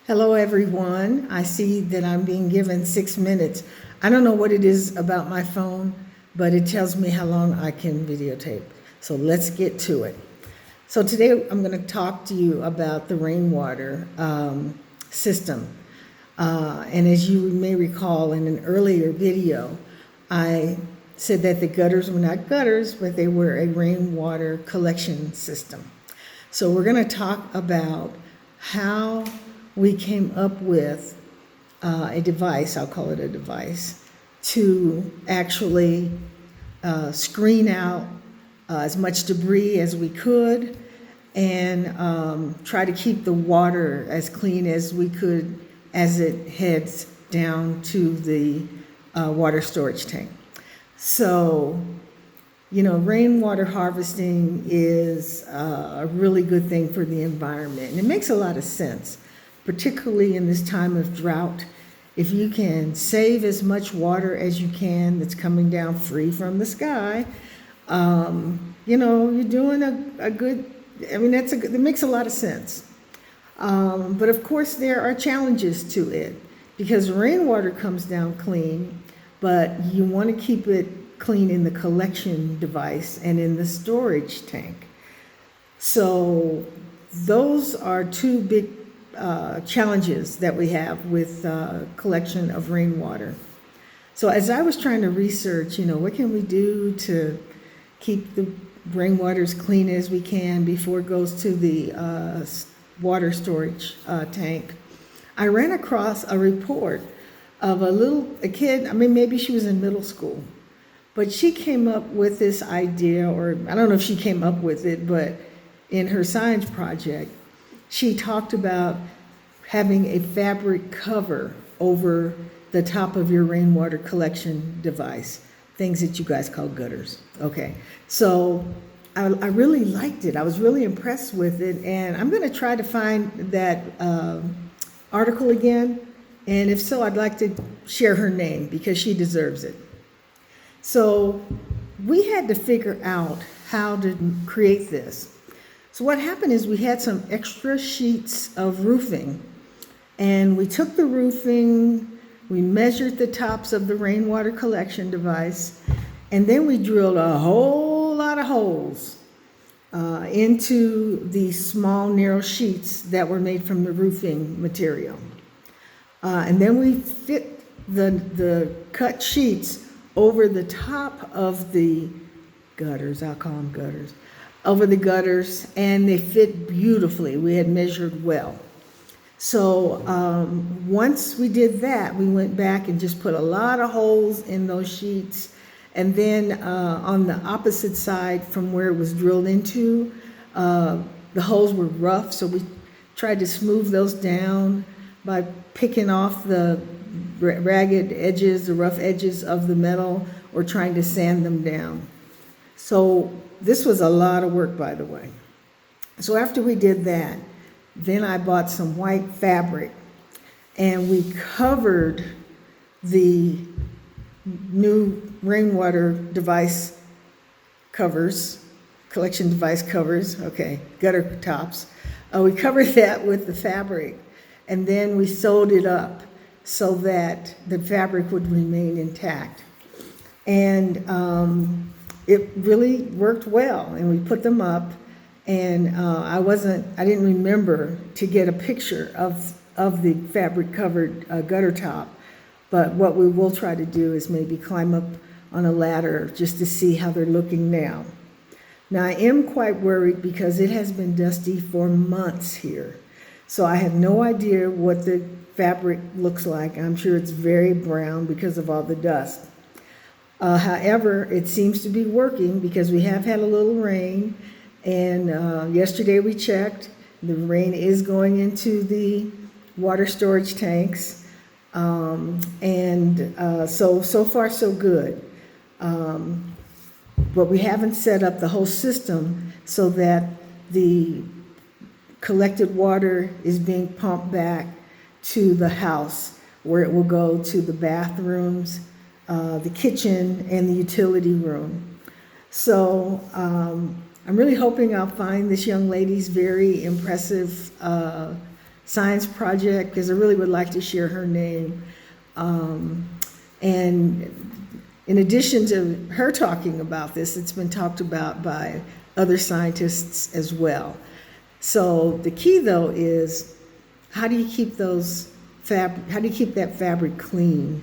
Hello, everyone. I see that I'm being given 6 minutes. I don't know what it is about my phone, but it tells me how long I can videotape. So let's get to it. So today I'm going to talk to you about the rainwater system. And as you may recall in an earlier video, I said that the gutters were not gutters, but they were a rainwater collection system. So we're going to talk about how we came up with a device, I'll call it a device, to actually screen out as much debris as we could and try to keep the water as clean as we could as it heads down to the water storage tank. So, rainwater harvesting is a really good thing for the environment, and it makes a lot of sense, particularly in this time of drought. If you can save as much water as you can that's coming down free from the sky, you're doing a good, it makes a lot of sense. But of course, there are challenges to it because rainwater comes down clean, but you want to keep it clean in the collection device and in the storage tank. So those are two big challenges that we have with collection of rainwater. So as I was trying to research, what can we do to keep the rainwater as clean as we can before it goes to the water storage tank, I ran across a report of a kid, maybe she was in middle school, but she came up with this idea, or I don't know if she came up with it, but in her science project, she talked about having a fabric cover over the top of your rainwater collection device, things that you guys call gutters. Okay, so I really liked it. I was really impressed with it, and I'm going to try to find that article again, and if so, I'd like to share her name because she deserves it. So we had to figure out how to create this. So what happened is we had some extra sheets of roofing, and we took the roofing, we measured the tops of the rainwater collection device, and then we drilled a whole lot of holes into the small narrow sheets that were made from the roofing material. And then we fit the cut sheets over the top of the gutters, I'll call them gutters, over the gutters, and they fit beautifully. We had measured well. So once we did that, we went back and just put a lot of holes in those sheets. And then on the opposite side from where it was drilled into, the holes were rough, so we tried to smooth those down by picking off the ragged edges, the rough edges of the metal, or trying to sand them down. So this was a lot of work, by the way. So after we did that, then I bought some white fabric, and we covered the new rainwater device covers, collection device covers, gutter tops. We covered that with the fabric, and then we sewed it up so that the fabric would remain intact. And it really worked well, and we put them up, and I didn't remember to get a picture of the fabric covered gutter top, but what we will try to do is maybe climb up on a ladder just to see how they're looking now. Now I am quite worried because it has been dusty for months here, so I have no idea what the fabric looks like. I'm sure it's very brown because of all the dust. However, it seems to be working because we have had a little rain, and yesterday we checked. The rain is going into the water storage tanks, so far so good. But we haven't set up the whole system so that the collected water is being pumped back to the house, where it will go to the bathrooms, the kitchen, and the utility room. So I'm really hoping I'll find this young lady's very impressive science project, because I really would like to share her name. And in addition to her talking about this, it's been talked about by other scientists as well. So the key, though, is how do you keep that fabric clean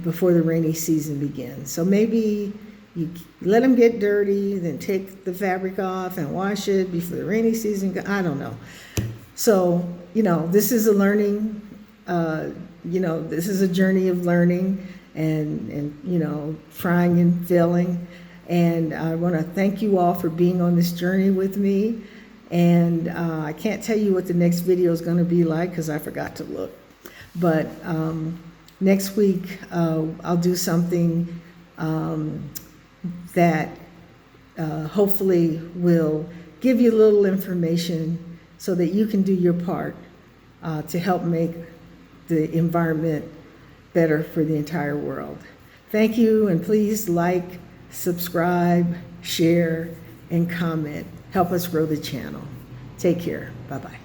before the rainy season begins? So maybe you let them get dirty, then take the fabric off and wash it before the rainy season. I don't know. So, this is a learning, this is a journey of learning and trying and failing. And I want to thank you all for being on this journey with me. And I can't tell you what the next video is going to be like because I forgot to look. But next week, I'll do something that hopefully will give you a little information so that you can do your part to help make the environment better for the entire world. Thank you, and please like, subscribe, share, and comment. Help us grow the channel. Take care. Bye-bye.